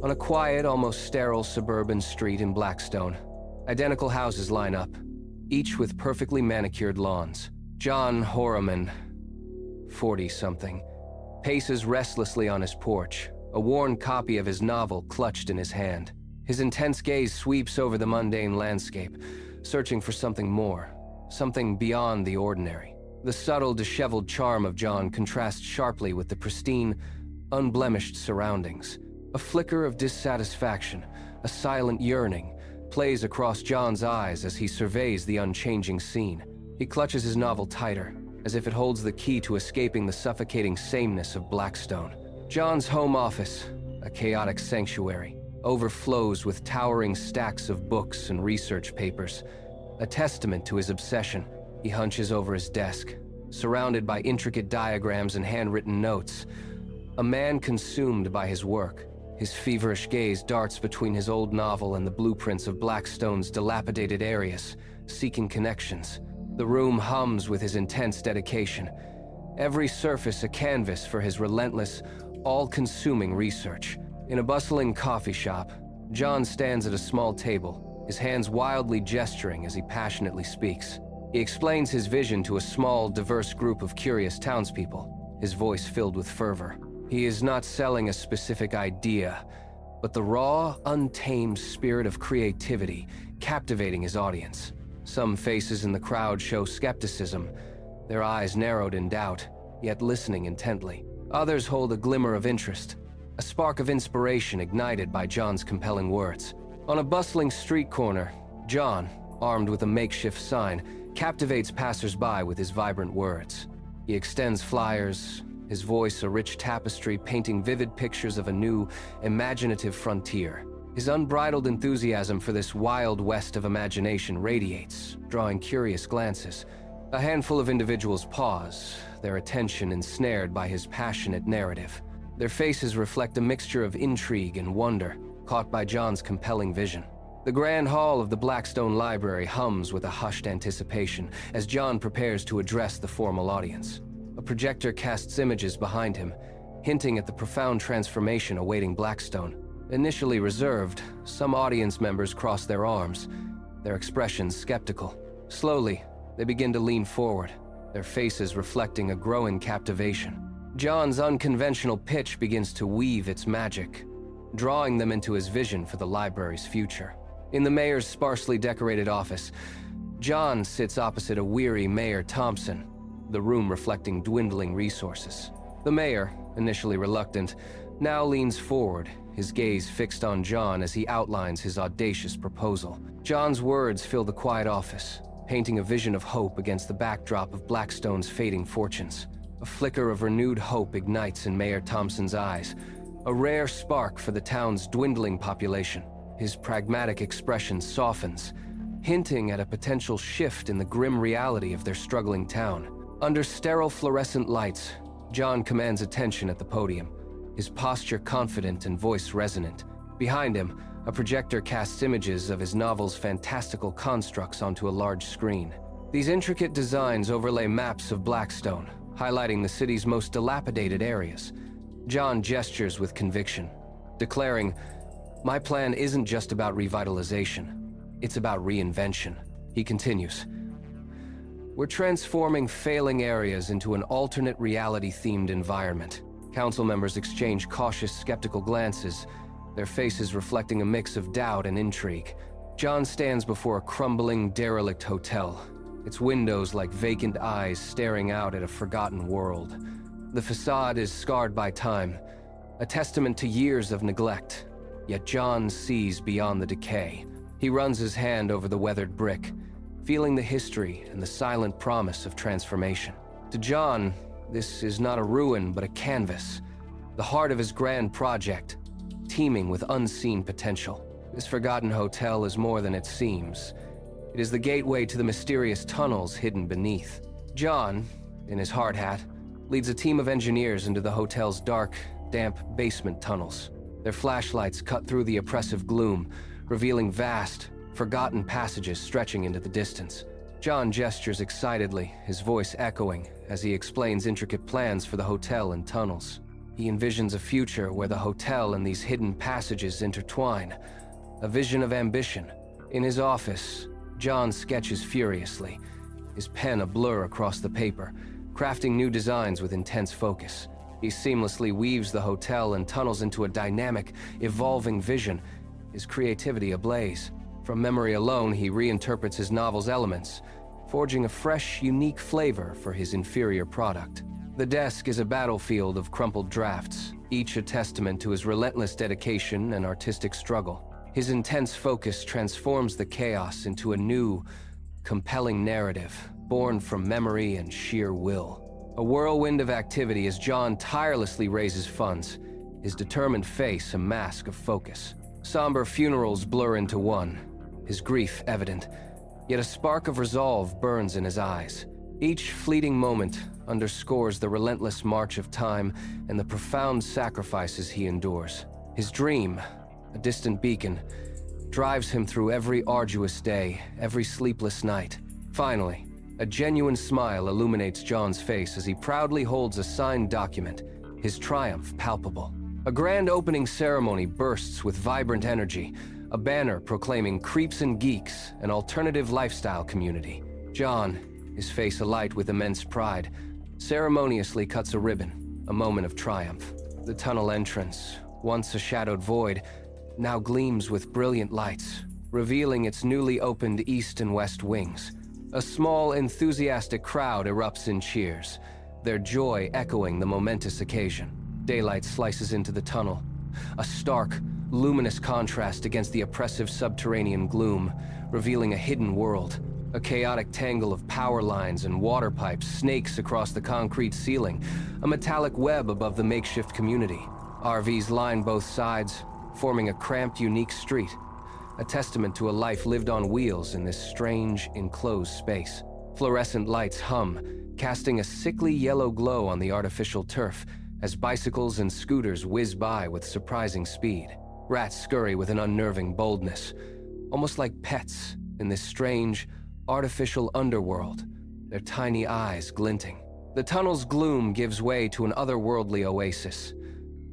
On a quiet, almost sterile suburban street in Blackstone, identical houses line up, each with perfectly manicured lawns. John Horroman, 40-something, paces restlessly on his porch, a worn copy of his novel clutched in his hand. His intense gaze sweeps over the mundane landscape, searching for something more, something beyond the ordinary. The subtle, disheveled charm of John contrasts sharply with the pristine, unblemished surroundings. A flicker of dissatisfaction, a silent yearning, plays across John's eyes as he surveys the unchanging scene. He clutches his novel tighter, as if it holds the key to escaping the suffocating sameness of Blackstone. John's home office, a chaotic sanctuary, overflows with towering stacks of books and research papers. A testament to his obsession, he hunches over his desk, surrounded by intricate diagrams and handwritten notes. A man consumed by his work, his feverish gaze darts between his old novel and the blueprints of Blackstone's dilapidated areas, seeking connections. The room hums with his intense dedication, every surface a canvas for his relentless, all-consuming research. In a bustling coffee shop, John stands at a small table, his hands wildly gesturing as he passionately speaks. He explains his vision to a small, diverse group of curious townspeople, his voice filled with fervor. He is not selling a specific idea, but the raw, untamed spirit of creativity captivating his audience. Some faces in the crowd show skepticism, their eyes narrowed in doubt, yet listening intently. Others hold a glimmer of interest, a spark of inspiration ignited by John's compelling words. On a bustling street corner, John, armed with a makeshift sign, captivates passers-by with his vibrant words. He extends flyers, his voice a rich tapestry painting vivid pictures of a new, imaginative frontier. His unbridled enthusiasm for this wild west of imagination radiates, drawing curious glances. A handful of individuals pause, their attention ensnared by his passionate narrative. Their faces reflect a mixture of intrigue and wonder, caught by John's compelling vision. The grand hall of the Blackstone Library hums with a hushed anticipation as John prepares to address the formal audience. A projector casts images behind him, hinting at the profound transformation awaiting Blackstone. Initially reserved, some audience members cross their arms, their expressions skeptical. Slowly, they begin to lean forward, their faces reflecting a growing captivation. John's unconventional pitch begins to weave its magic, drawing them into his vision for the library's future. In the mayor's sparsely decorated office, John sits opposite a weary Mayor Thompson, the room reflecting dwindling resources. The mayor, initially reluctant, now leans forward, his gaze fixed on John as he outlines his audacious proposal. John's words fill the quiet office, painting a vision of hope against the backdrop of Blackstone's fading fortunes. A flicker of renewed hope ignites in Mayor Thompson's eyes, a rare spark for the town's dwindling population. His pragmatic expression softens, hinting at a potential shift in the grim reality of their struggling town. Under sterile fluorescent lights, John commands attention at the podium, his posture confident and voice resonant. Behind him, a projector casts images of his novel's fantastical constructs onto a large screen. These intricate designs overlay maps of Blackstone, highlighting the city's most dilapidated areas. John gestures with conviction, declaring, "My plan isn't just about revitalization, it's about reinvention." He continues, "We're transforming failing areas into an alternate reality-themed environment." Council members exchange cautious, skeptical glances, their faces reflecting a mix of doubt and intrigue. John stands before a crumbling, derelict hotel, its windows like vacant eyes staring out at a forgotten world. The facade is scarred by time, a testament to years of neglect, yet John sees beyond the decay. He runs his hand over the weathered brick, feeling the history and the silent promise of transformation. To John, this is not a ruin but a canvas, the heart of his grand project, teeming with unseen potential. This forgotten hotel is more than it seems. It is the gateway to the mysterious tunnels hidden beneath. John, in his hard hat, leads a team of engineers into the hotel's dark, damp basement tunnels. Their flashlights cut through the oppressive gloom, revealing vast, forgotten passages stretching into the distance. John gestures excitedly, his voice echoing as he explains intricate plans for the hotel and tunnels. He envisions a future where the hotel and these hidden passages intertwine. A vision of ambition. In his office, John sketches furiously, his pen a blur across the paper, crafting new designs with intense focus. He seamlessly weaves the hotel and tunnels into a dynamic, evolving vision, his creativity ablaze. From memory alone, he reinterprets his novel's elements, forging a fresh, unique flavor for his inferior product. The desk is a battlefield of crumpled drafts, each a testament to his relentless dedication and artistic struggle. His intense focus transforms the chaos into a new, compelling narrative, born from memory and sheer will. A whirlwind of activity as John tirelessly raises funds, his determined face a mask of focus. Somber funerals blur into one, his grief evident, yet a spark of resolve burns in his eyes. Each fleeting moment underscores the relentless march of time and the profound sacrifices he endures. His dream, a distant beacon, drives him through every arduous day, every sleepless night. Finally, a genuine smile illuminates John's face as he proudly holds a signed document, his triumph palpable. A grand opening ceremony bursts with vibrant energy, a banner proclaiming Creeps and Geeks, an alternative lifestyle community. John, his face alight with immense pride, ceremoniously cuts a ribbon, a moment of triumph. The tunnel entrance, once a shadowed void, now gleams with brilliant lights, revealing its newly opened east and west wings. A small, enthusiastic crowd erupts in cheers, their joy echoing the momentous occasion. Daylight slices into the tunnel, a stark, luminous contrast against the oppressive subterranean gloom, revealing a hidden world. A chaotic tangle of power lines and water pipes snakes across the concrete ceiling, a metallic web above the makeshift community. RVs line both sides, forming a cramped, unique street, a testament to a life lived on wheels in this strange, enclosed space. Fluorescent lights hum, casting a sickly yellow glow on the artificial turf as bicycles and scooters whiz by with surprising speed. Rats scurry with an unnerving boldness, almost like pets in this strange, artificial underworld, their tiny eyes glinting. The tunnel's gloom gives way to an otherworldly oasis,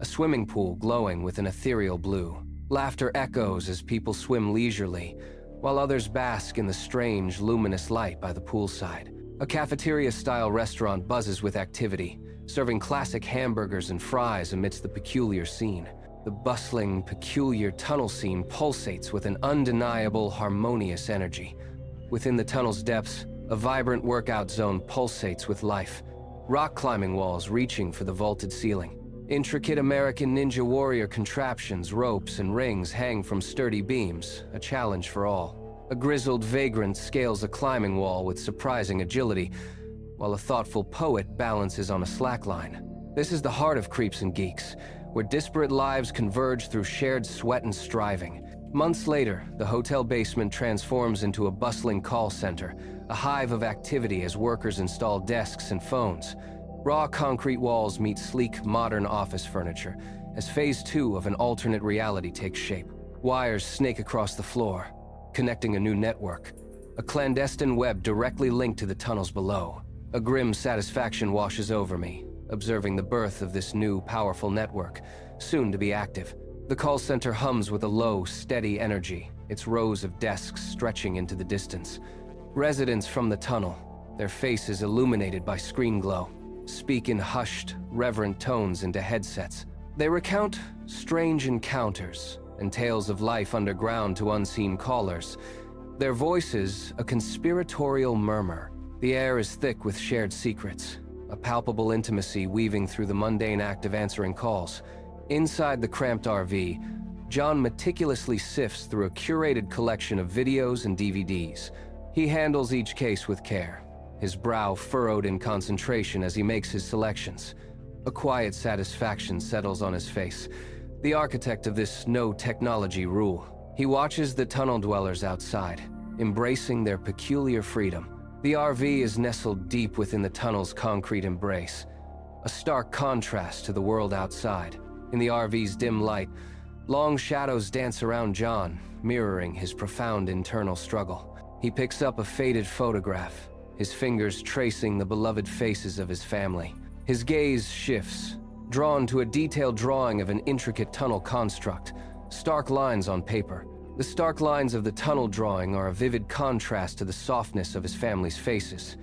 a swimming pool glowing with an ethereal blue. Laughter echoes as people swim leisurely, while others bask in the strange, luminous light by the poolside. A cafeteria-style restaurant buzzes with activity, serving classic hamburgers and fries amidst the peculiar scene. The bustling, peculiar tunnel scene pulsates with an undeniable, harmonious energy. Within the tunnel's depths, a vibrant workout zone pulsates with life, rock climbing walls reaching for the vaulted ceiling. Intricate American Ninja Warrior contraptions, ropes, and rings hang from sturdy beams, a challenge for all. A grizzled vagrant scales a climbing wall with surprising agility, while a thoughtful poet balances on a slackline. This is the heart of Creeps and Geeks, where disparate lives converge through shared sweat and striving. Months later, the hotel basement transforms into a bustling call center, a hive of activity as workers install desks and phones. Raw concrete walls meet sleek, modern office furniture, as Phase 2 of an alternate reality takes shape. Wires snake across the floor, connecting a new network, a clandestine web directly linked to the tunnels below. A grim satisfaction washes over me, observing the birth of this new, powerful network, soon to be active. The call center hums with a low, steady energy, its rows of desks stretching into the distance. Residents from the tunnel, their faces illuminated by screen glow, speak in hushed, reverent tones into headsets. They recount strange encounters and tales of life underground to unseen callers, their voices a conspiratorial murmur. The air is thick with shared secrets, a palpable intimacy weaving through the mundane act of answering calls. Inside the cramped RV, John meticulously sifts through a curated collection of videos and DVDs. He handles each case with care, his brow furrowed in concentration as he makes his selections. A quiet satisfaction settles on his face, the architect of this no-technology rule. He watches the tunnel dwellers outside, embracing their peculiar freedom. The RV is nestled deep within the tunnel's concrete embrace, a stark contrast to the world outside. In the RV's dim light, long shadows dance around John, mirroring his profound internal struggle. He picks up a faded photograph, his fingers tracing the beloved faces of his family. His gaze shifts, drawn to a detailed drawing of an intricate tunnel construct, stark lines on paper. The stark lines of the tunnel drawing are a vivid contrast to the softness of his family's faces.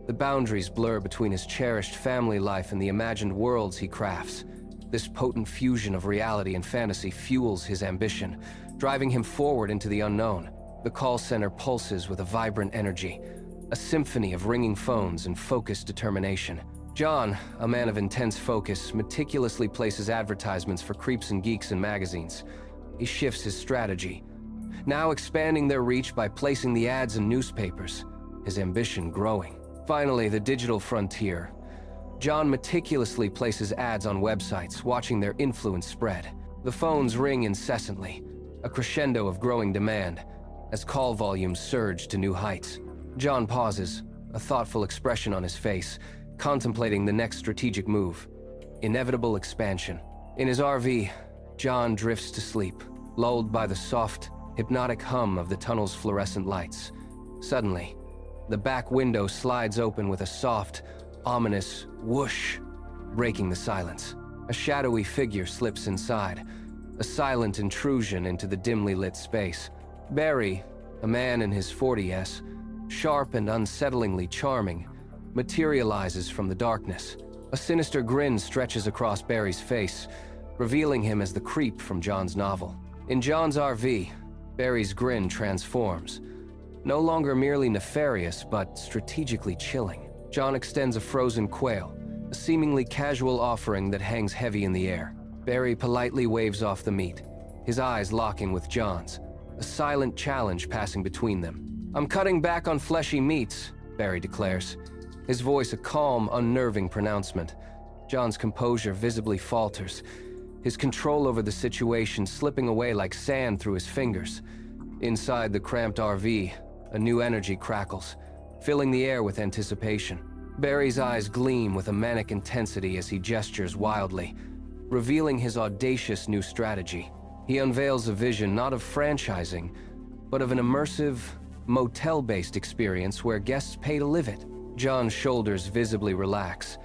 The boundaries blur between his cherished family life and the imagined worlds he crafts. This potent fusion of reality and fantasy fuels his ambition, driving him forward into the unknown. The call center pulses with a vibrant energy, a symphony of ringing phones and focused determination. John, a man of intense focus, meticulously places advertisements for Creeps and Geeks in magazines. He shifts his strategy, now expanding their reach by placing the ads in newspapers, his ambition growing. Finally, the digital frontier. John meticulously places ads on websites, watching their influence spread. The phones ring incessantly, a crescendo of growing demand, as call volumes surge to new heights. John pauses, a thoughtful expression on his face, contemplating the next strategic move. Inevitable expansion. In his RV, John drifts to sleep, lulled by the soft, hypnotic hum of the tunnel's fluorescent lights. Suddenly, the back window slides open with a soft, ominous whoosh, breaking the silence. A shadowy figure slips inside, a silent intrusion into the dimly lit space. Barry, a man in his 40s, sharp and unsettlingly charming, materializes from the darkness. A sinister grin stretches across Barry's face, revealing him as the creep from John's novel. In John's RV, Barry's grin transforms, no longer merely nefarious, but strategically chilling. John extends a frozen quail, a seemingly casual offering that hangs heavy in the air. Barry politely waves off the meat, his eyes locking with John's, a silent challenge passing between them. "I'm cutting back on fleshy meats," Barry declares, his voice a calm, unnerving pronouncement. John's composure visibly falters, his control over the situation slipping away like sand through his fingers. Inside the cramped RV, a new energy crackles, filling the air with anticipation. Barry's eyes gleam with a manic intensity as he gestures wildly, revealing his audacious new strategy. He unveils a vision not of franchising, but of an immersive, motel-based experience where guests pay to live it. John's shoulders visibly relax,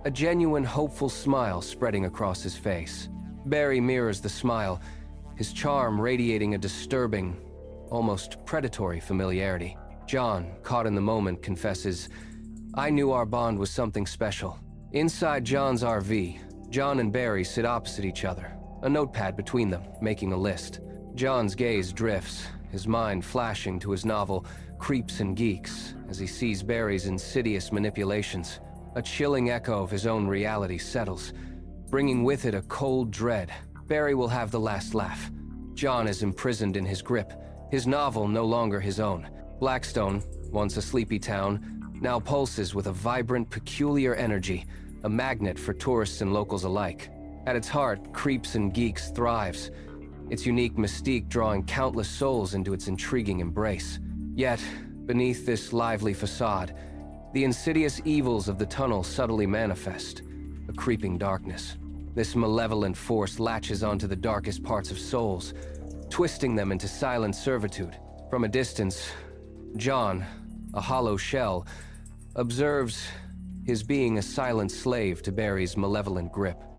a genuine hopeful smile spreading across his face. Barry mirrors the smile, his charm radiating a disturbing, almost predatory familiarity. John, caught in the moment, confesses, "I knew our bond was something special." Inside John's RV, John and Barry sit opposite each other, a notepad between them, making a list. John's gaze drifts, his mind flashing to his novel, Creeps and Geeks, as he sees Barry's insidious manipulations. A chilling echo of his own reality settles, bringing with it a cold dread. Barry will have the last laugh. John is imprisoned in his grip, his novel no longer his own. Blackstone, once a sleepy town, now pulses with a vibrant, peculiar energy, a magnet for tourists and locals alike. At its heart, Creeps and Geeks thrives, its unique mystique drawing countless souls into its intriguing embrace. Yet, beneath this lively facade, the insidious evils of the tunnel subtly manifest, a creeping darkness. This malevolent force latches onto the darkest parts of souls, twisting them into silent servitude. From a distance, John, a hollow shell, observes his being a silent slave to Barry's malevolent grip.